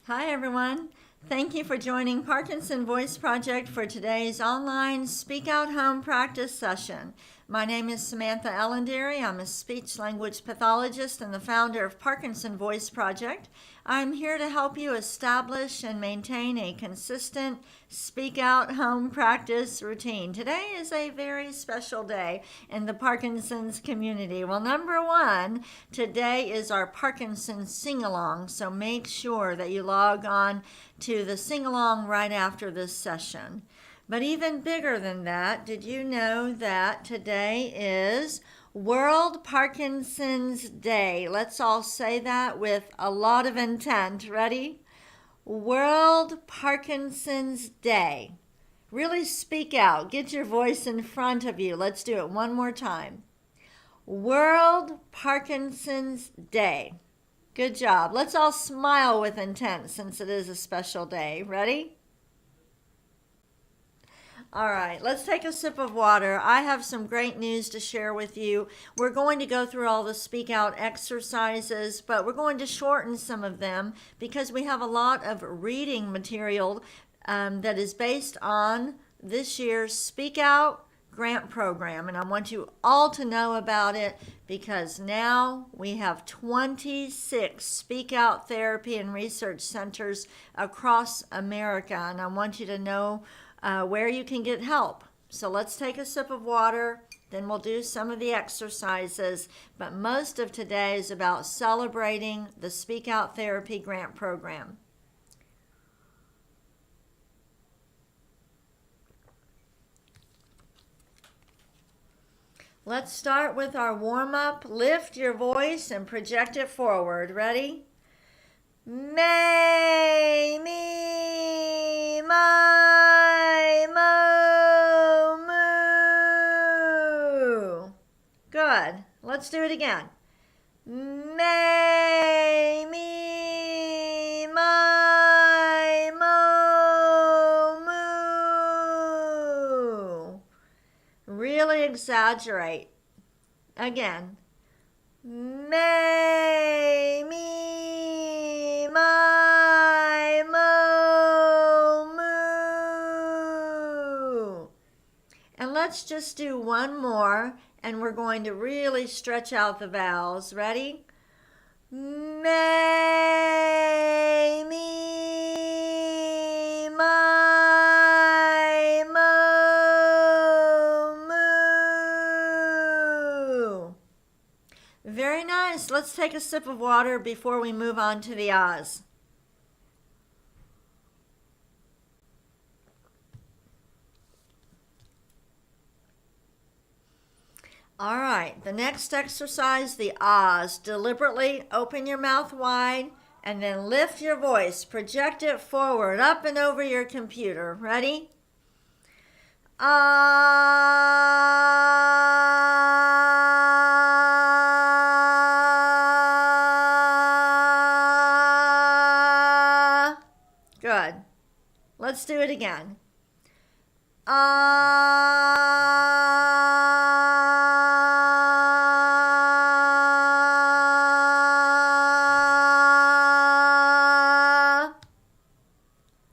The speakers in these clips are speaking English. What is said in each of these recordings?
Hi, everyone. Thank you for joining Parkinson Voice Project for today's online Speak Out Home practice session. My name is Samantha Ellendery. I'm a speech language pathologist and the founder of Parkinson Voice Project. I'm here to help you establish and maintain a consistent Speak Out Home practice routine. Today is a very special day in the Parkinson's community. Well, number one, today is our Parkinson's sing-along, so make sure that you log on to the sing-along right after this session. But even bigger than that, did you know that today is World Parkinson's Day? Let's all say that with a lot of intent. Ready? World Parkinson's Day. Really speak out. Get your voice in front of you. Let's do it one more time. World Parkinson's Day. Good job. Let's all smile with intent since it is a special day. Ready? All right, let's take a sip of water. I have some great news to share with you. We're going to go through all the speak out exercises, but we're going to shorten some of them because we have a lot of reading material that is based on this year's Speak Out grant program. And I want you all to know about it because now we have 26 Speak Out therapy and research centers across America. And I want you to know where you can get help. So let's take a sip of water, then we'll do some of the exercises. But most of today is about celebrating the Speak Out Therapy Grant Program. Let's start with our warm-up. Lift your voice and project it forward. Ready? May, me, my, mo, moo. Good. Let's do it again. May, me, my, mo, moo. Really exaggerate. Again. May, me, my, mo, moo. And let's just do one more, and we're going to really stretch out the vowels. Ready? May, me, my, mo, moo. Very nice. Let's take a sip of water before we move on to the ahs. All right, the next exercise, the ahs. Deliberately open your mouth wide and then lift your voice. Project it forward, up and over your computer. Ready? Ah. Good. Let's do it again.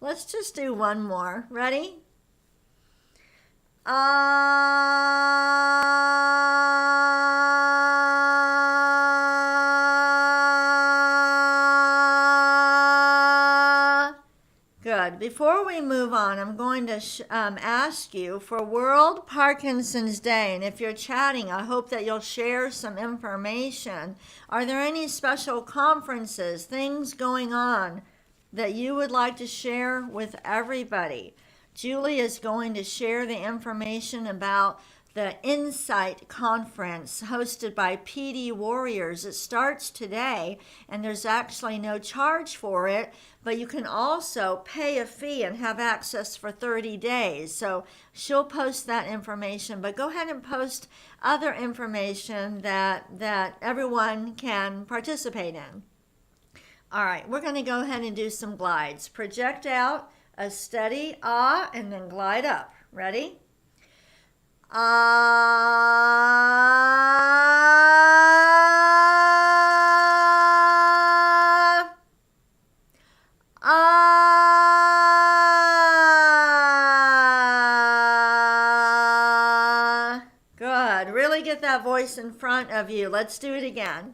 Let's just do one more. Ready? Good. Before we move on, I'm going to ask you for World Parkinson's Day. And if you're chatting, I hope that you'll share some information. Are there any special conferences, things going on that you would like to share with everybody? Julie is going to share the information about the Insight Conference hosted by PD Warriors. It starts today, and there's actually no charge for it, but you can also pay a fee and have access for 30 days. So she'll post that information, but go ahead and post other information that everyone can participate in. All right, we're going to go ahead and do some glides. Project out a steady ah, and then glide up. Ready? Ah. that voice in front of you. Let's do it again.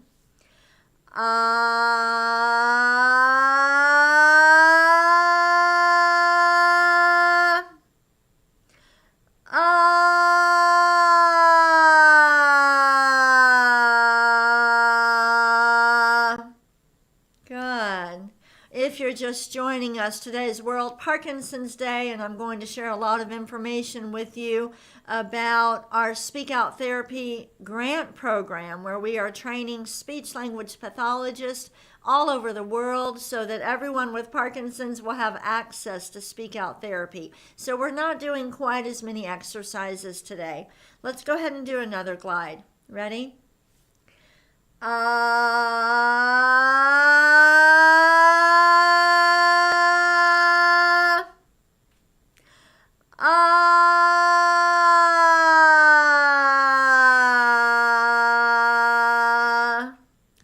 Good. If you're just joining us, today is World Parkinson's Day, and I'm going to share a lot of information with you about our Speak Out Therapy grant program, where we are training speech-language pathologists all over the world so that everyone with Parkinson's will have access to Speak Out Therapy. So we're not doing quite as many exercises today. Let's go ahead and do another glide. Ready?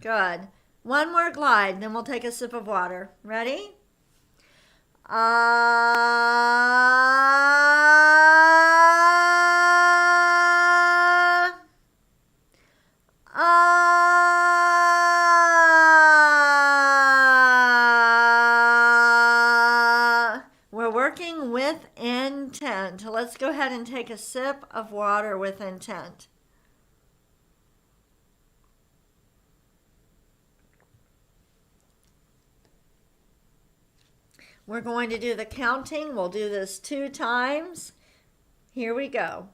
Good. One more glide, then we'll take a sip of water. Ready? We're working with intent. Let's go ahead and take a sip of water with intent. We're going to do the counting. We'll do this 2 times. Here we go.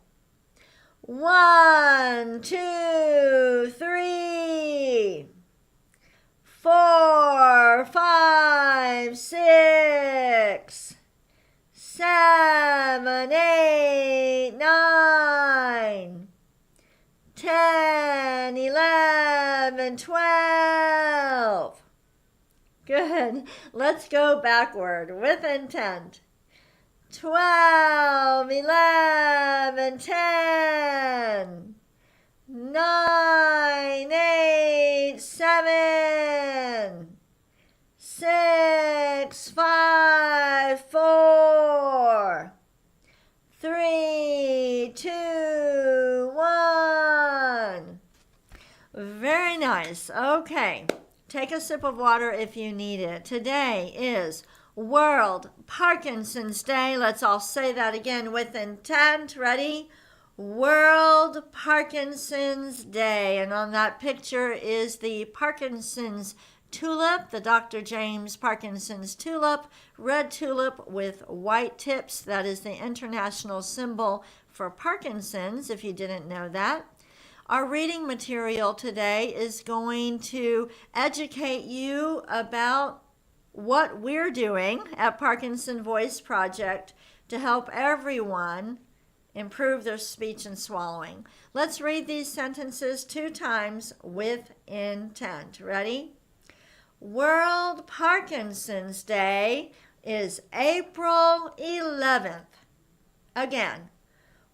1, 2, 3, 4, 5, 6, 7, 8, 9, 10, 11, 12. Good. Let's go backward with intent. 12, 11, 10, 9, 8, 7, 6, 5, 4, 3, 2, 1. Very nice. Okay. Take a sip of water if you need it. Today is World Parkinson's Day. Let's all say that again with intent. Ready? World Parkinson's Day. And on that picture is the Parkinson's tulip, the Dr. James Parkinson's tulip, red tulip with white tips. That is the international symbol for Parkinson's, if you didn't know that. Our reading material today is going to educate you about what we're doing at Parkinson Voice Project to help everyone improve their speech and swallowing. Let's read these sentences 2 times with intent. Ready? World Parkinson's Day is April 11th. Again,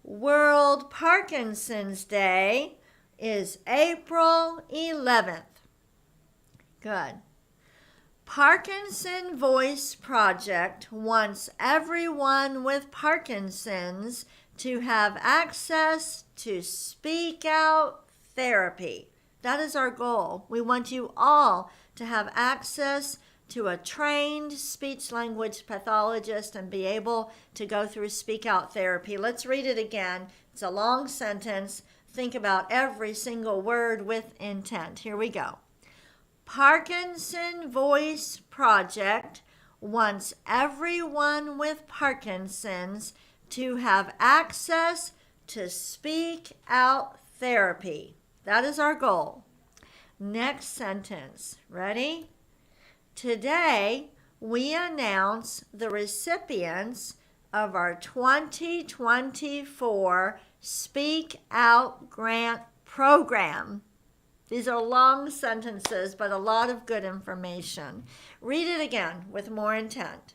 World Parkinson's Day is April 11th. Good. Parkinson Voice Project wants everyone with Parkinson's to have access to Speak Out Therapy. That is our goal. We want you all to have access to a trained speech-language pathologist and be able to go through Speak Out Therapy. Let's read it again. It's a long sentence. Think about every single word with intent. Here we go. Parkinson Voice Project wants everyone with Parkinson's to have access to Speak Out Therapy. That is our goal. Next sentence. Ready? Today, we announce the recipients of our 2024 Speak Out Grant Program. These are long sentences, but a lot of good information. Read it again with more intent.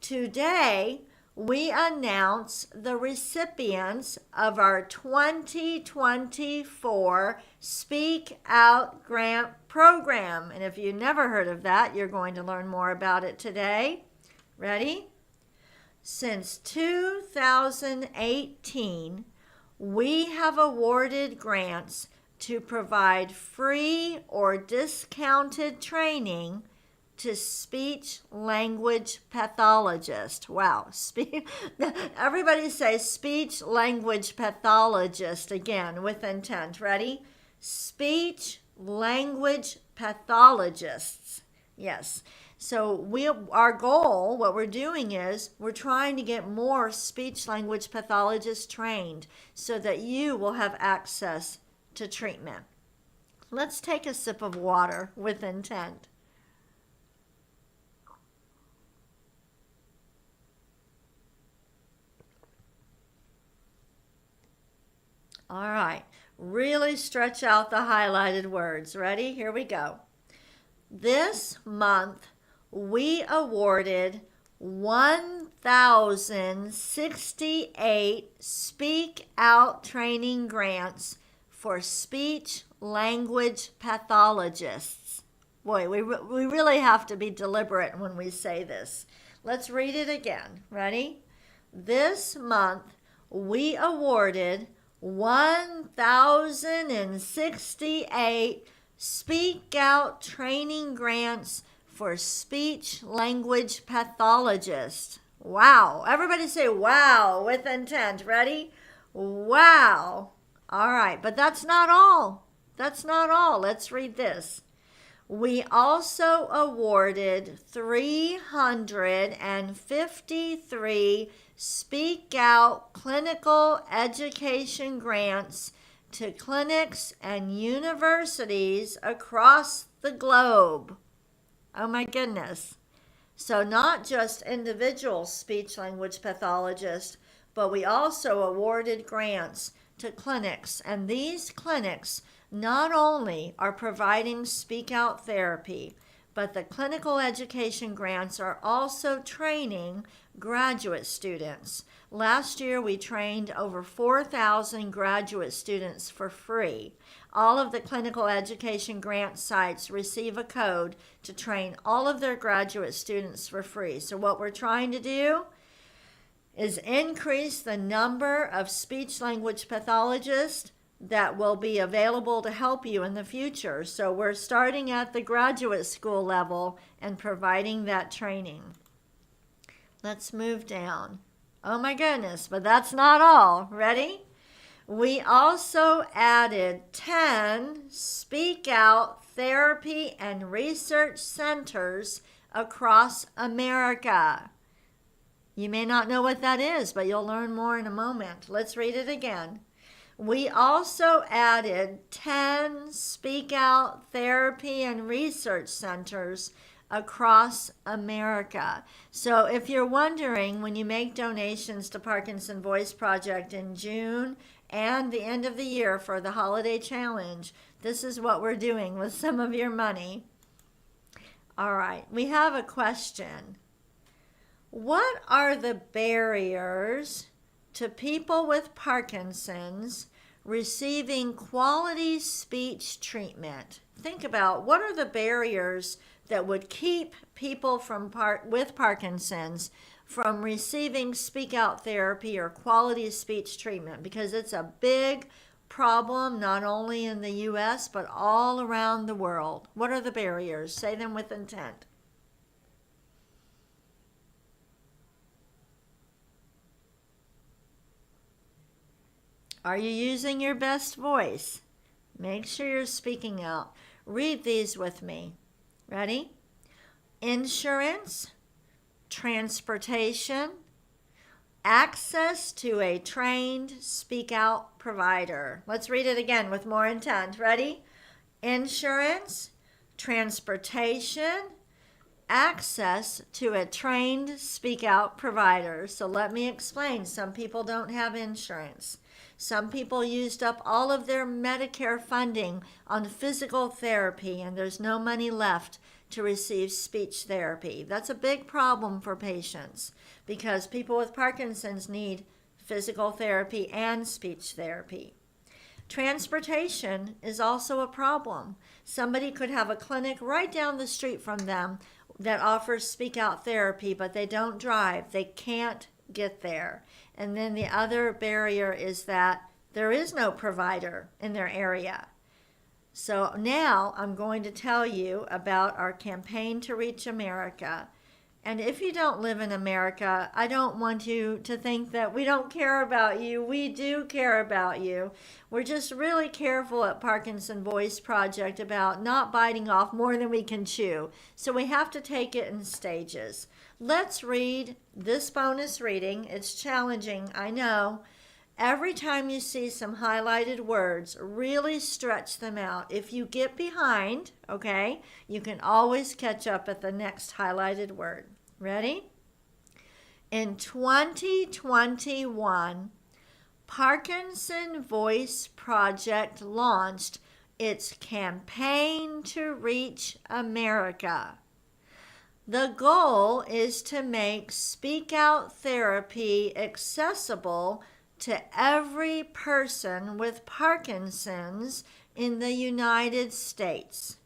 Today, we announce the recipients of our 2024 Speak Out Grant Program. And if you never heard of that, you're going to learn more about it today. Ready? Since 2018, we have awarded grants to provide free or discounted training to speech language pathologists. Wow. Everybody say speech language pathologist again with intent. Ready? Speech language pathologists. Yes. So our goal, what we're doing is we're trying to get more speech language pathologists trained so that you will have access to treatment. Let's take a sip of water with intent. All right, really stretch out the highlighted words. Ready? Here we go. This month, we awarded 1,068 Speak Out training grants for speech language pathologists. Boy, we really have to be deliberate when we say this. Let's read it again. Ready? This month, we awarded 1,068 Speak Out training grants for speech language pathologists. Wow. Everybody say wow with intent. Ready? Wow. All right, but that's not all. That's not all. Let's read this. We also awarded 353 Speak Out clinical education grants to clinics and universities across the globe. Oh my goodness. So not just individual speech language pathologists, but we also awarded grants to clinics. And these clinics not only are providing speak out therapy, but the clinical education grants are also training graduate students. Last year, we trained over 4,000 graduate students for free. All of the clinical education grant sites receive a code to train all of their graduate students for free. So what we're trying to do is increase the number of speech language pathologists that will be available to help you in the future. So we're starting at the graduate school level and providing that training. Let's move down. Oh my goodness, but that's not all. Ready? We also added 10 Speak Out therapy and research centers across America. You may not know what that is, but you'll learn more in a moment. Let's read it again. We also added 10 Speak Out therapy and research centers across America. So if you're wondering, when you make donations to Parkinson Voice Project in June and the end of the year for the holiday challenge, this is what we're doing with some of your money. All right, we have a question. What are the barriers to people with Parkinson's receiving quality speech treatment? Think about what are the barriers that would keep people with Parkinson's from receiving speak out therapy or quality speech treatment, because it's a big problem not only in the US but all around the world. What are the barriers? Say them with intent. Are you using your best voice? Make sure you're speaking out. Read these with me. Ready? Insurance, transportation, access to a trained speak out provider. Let's read it again with more intent. Ready? Insurance, transportation, access to a trained speak out provider. So let me explain. Some people don't have insurance. Some people used up all of their Medicare funding on physical therapy, and there's no money left to receive speech therapy. That's a big problem for patients because people with Parkinson's need physical therapy and speech therapy. Transportation is also a problem. Somebody could have a clinic right down the street from them that offers speak out therapy, but they don't drive. They can't get there. And then the other barrier is that There is no provider in their area. So now I'm going to tell you about our campaign to reach America. And if you don't live in America, I don't want you to think that we don't care about you. We do care about you. We're just really careful at Parkinson Voice Project about not biting off more than we can chew. So we have to take it in stages. Let's read this bonus reading. It's challenging, I know. Every time you see some highlighted words, really stretch them out. If you get behind, okay, you can always catch up at the next highlighted word. Ready? In 2021, Parkinson Voice Project launched its campaign to reach America. The goal is to make speak out therapy accessible to every person with Parkinson's in the United States.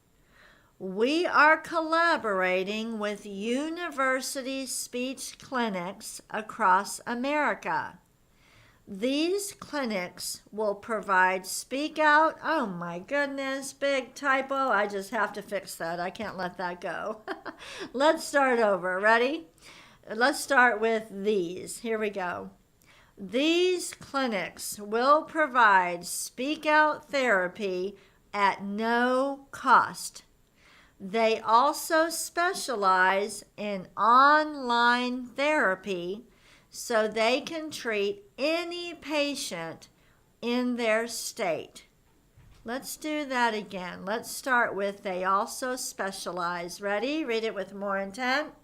We are collaborating with university speech clinics across America. These clinics will provide speak out. Oh my goodness, big typo. I just have to fix that. I can't let that go. Let's start over. Ready? Let's start with these. Here we go. These clinics will provide speak out therapy at no cost. They also specialize in online therapy so they can treat any patient in their state. Let's do that again. Let's start with they also specialize. Ready? Read it with more intent.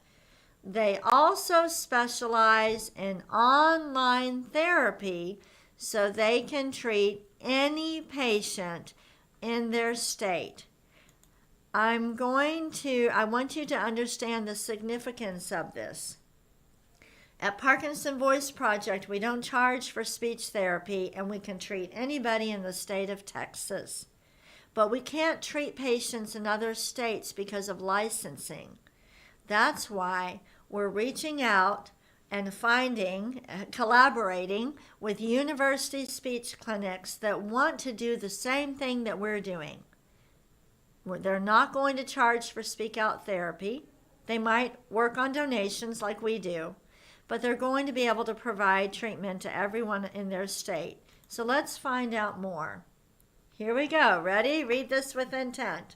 They also specialize in online therapy so they can treat any patient in their state. I want you to understand the significance of this. At Parkinson Voice Project, we don't charge for speech therapy, and we can treat anybody in the state of Texas. But we can't treat patients in other states because of licensing. That's why we're reaching out and collaborating with university speech clinics that want to do the same thing that we're doing. They're not going to charge for speak out therapy. They might work on donations like we do, but they're going to be able to provide treatment to everyone in their state. So let's find out more. Here we go. Ready? Read this with intent.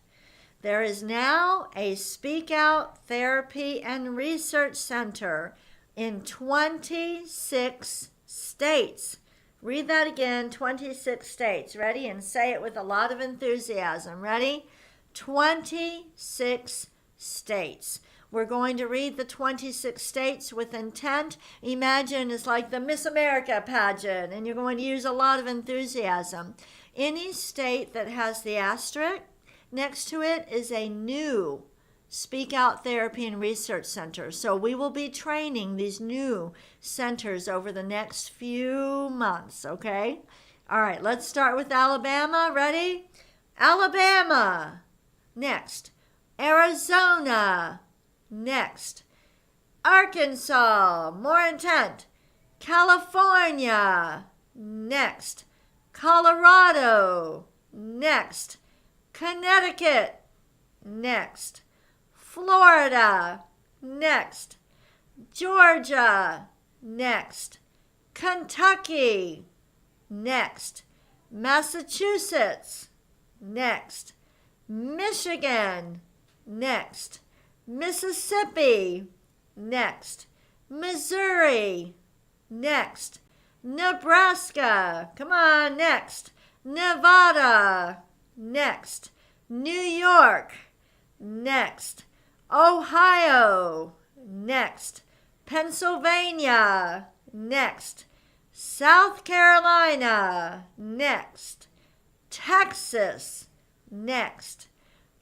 There is now a Speak Out Therapy and Research Center in 26 states. Read that again, 26 states. Ready? And say it with a lot of enthusiasm. Ready? 26 states. We're going to read the 26 states with intent. Imagine it's like the Miss America pageant, and you're going to use a lot of enthusiasm. Any state that has the asterisk next to it is a new Speak Out Therapy and Research Center. So we will be training these new centers over the next few months, okay? All right, let's start with Alabama. Ready? Alabama. Next. Arizona. Next. Arkansas. More intent. California. Next. Colorado. Next. Connecticut. Next. Florida. Next. Georgia. Next. Kentucky. Next. Massachusetts. Next. Michigan. Next. Mississippi. Next. Missouri. Next. Nebraska. Come on, next. Nevada. Next. New York. Next. Ohio. Next. Pennsylvania. Next. South Carolina. Next. Texas. Next.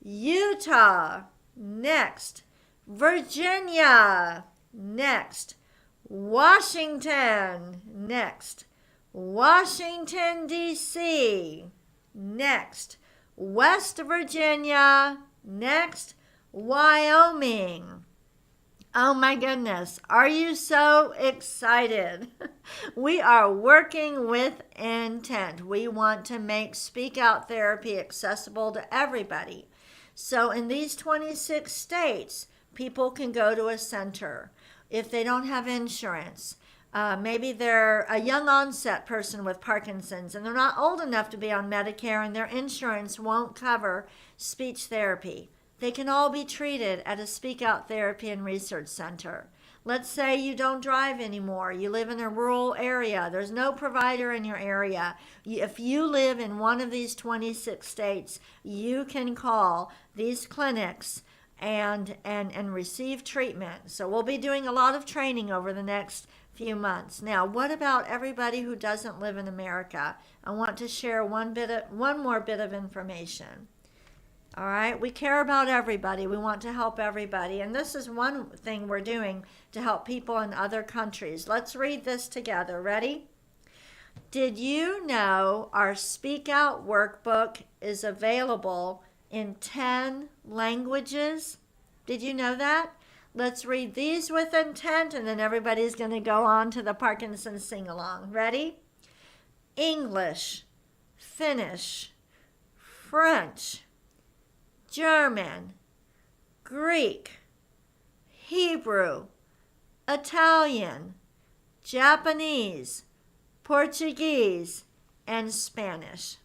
Utah. Next. Virginia. Next. Washington. Next. Washington, D.C. Next. West Virginia. Next. Wyoming. Oh my goodness, are you so excited? We are working with intent. We want to make Speak Out therapy accessible to everybody. So in these 26 states, people can go to a center if they don't have insurance. Maybe they're a young onset person with Parkinson's and they're not old enough to be on Medicare and their insurance won't cover speech therapy. They can all be treated at a Speak Out Therapy and Research Center. Let's say you don't drive anymore. You live in a rural area. There's no provider in your area. If you live in one of these 26 states, you can call these clinics and receive treatment. So we'll be doing a lot of training over the next few months. Now, what about everybody who doesn't live in America? I want to share one more bit of information. All right, we care about everybody. We want to help everybody. And this is one thing we're doing to help people in other countries. Let's read this together. Ready? Did you know our Speak Out workbook is available in 10 languages? Did you know that? Let's read these with intent, and then everybody's going to go on to the Parkinson sing-along. Ready? English, Finnish, French, German, Greek, Hebrew, Italian, Japanese, Portuguese, and Spanish.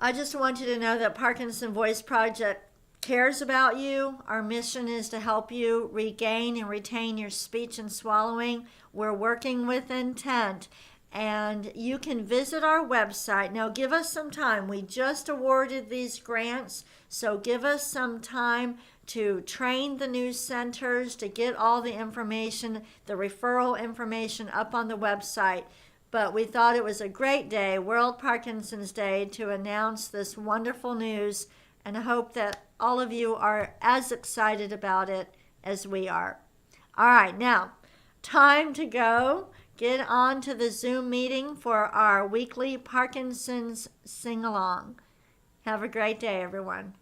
I just want you to know that Parkinson Voice Project cares about you. Our mission is to help you regain and retain your speech and swallowing. We're working with intent. And you can visit our website. Now give us some time. We just awarded these grants, so give us some time to train the new centers, to get all the information, the referral information up on the website. But we thought it was a great day, World Parkinson's Day, to announce this wonderful news, and I hope that all of you are as excited about it as we are. All right, now, time to go. Get on to the Zoom meeting for our weekly Parkinson's sing-along. Have a great day, everyone.